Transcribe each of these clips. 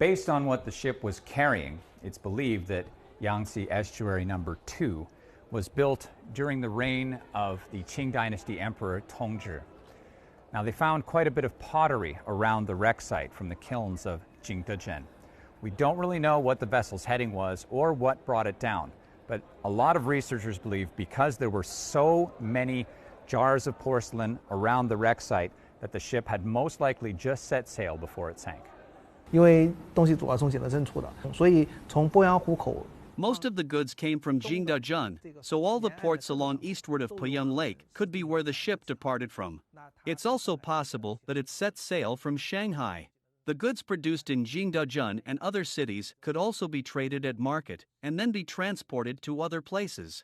Based on what the ship was carrying, it's believed that Yangtze Estuary No. 2 was built during the reign of the Qing Dynasty Emperor Tongzhi. Now, they found quite a bit of pottery around the wreck site from the kilns of Jingdezhen. We don't really know what the vessel's heading was or what brought it down, but a lot of researchers believe because there were so many jars of porcelain around the wreck site that the ship had most likely just set sail before it sank. 因为东西主要从景德镇出的，所以从鄱阳湖口。 Most of the goods came from Jingdezhen, so all the ports along eastward of Poyang Lake could be where the ship departed from. It's also possible that it set sail from Shanghai. The goods produced in Jingdezhen and other cities could also be traded at market and then be transported to other places.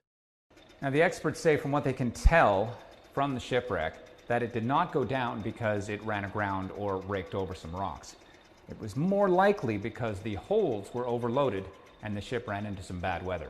Now, the experts say from what they can tell from the shipwreck that it did not go down because it ran aground or raked over some rocks. It was more likely because the holds were overloaded and the ship ran into some bad weather.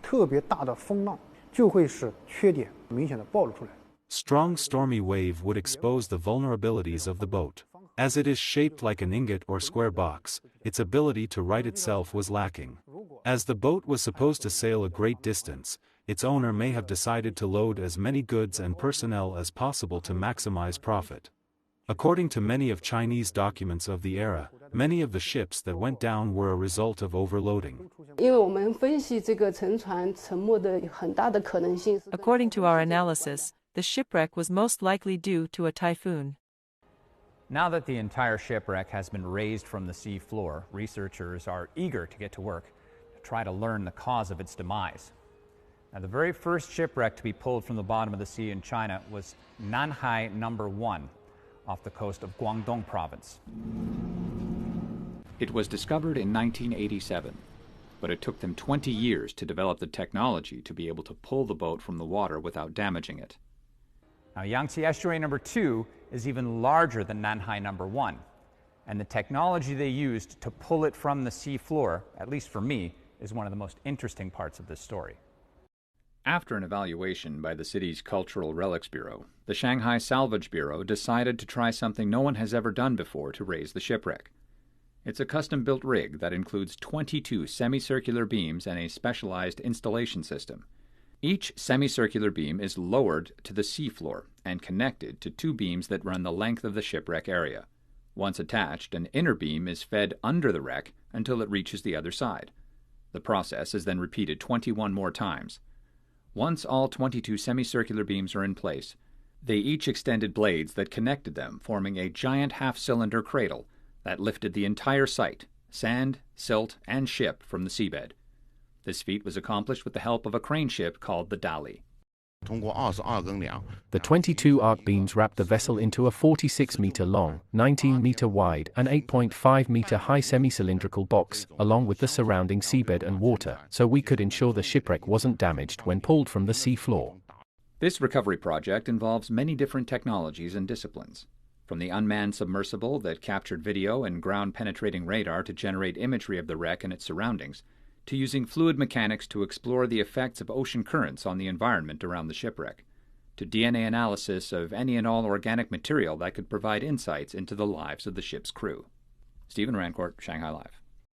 特别大的风浪就会使缺点明显的暴露出来。 Strong stormy wave would expose the vulnerabilities of the boat. As it is shaped like an ingot or square box, its ability to right itself was lacking. As the boat was supposed to sail a great distance, its owner may have decided to load as many goods and personnel as possible to maximize profit. According to many of Chinese documents of the era, many of the ships that went down were a result of overloading. According to our analysis, the shipwreck was most likely due to a typhoon. Now that the entire shipwreck has been raised from the sea floor, researchers are eager to get to work to try to learn the cause of its demise. Now, the very first shipwreck to be pulled from the bottom of the sea in China was Nanhai No. 1 off the coast of Guangdong province. It was discovered in 1987, but it took them 20 years to develop the technology to be able to pull the boat from the water without damaging it. Now, Yangtze Estuary No. 2 is even larger than Nanhai No. 1, and the technology they used to pull it from the sea floor, at least for me, is one of the most interesting parts of this story. After an evaluation by the city's Cultural Relics Bureau, the Shanghai Salvage Bureau decided to try something no one has ever done before to raise the shipwreck. It's a custom-built rig that includes 22 semicircular beams and a specialized installation system. Each semicircular beam is lowered to the seafloor and connected to two beams that run the length of the shipwreck area. Once attached, an inner beam is fed under the wreck until it reaches the other side. The process is then repeated 21 more times. Once all 22 semicircular beams are in place, they each extended blades that connected them, forming a giant half-cylinder cradle that lifted the entire site, sand, silt, and ship from the seabed. This feat was accomplished with the help of a crane ship called the Dali. The 22 arc beams wrapped the vessel into a 46-meter-long, 19-meter-wide, and 8.5-meter-high semi-cylindrical box, along with the surrounding seabed and water, so we could ensure the shipwreck wasn't damaged when pulled from the sea floor. This recovery project involves many different technologies and disciplines, from the unmanned submersible that captured video and ground-penetrating radar to generate imagery of the wreck and its surroundings, to using fluid mechanics to explore the effects of ocean currents on the environment around the shipwreck, to DNA analysis of any and all organic material that could provide insights into the lives of the ship's crew. Stephen Rancourt, Shanghai Live.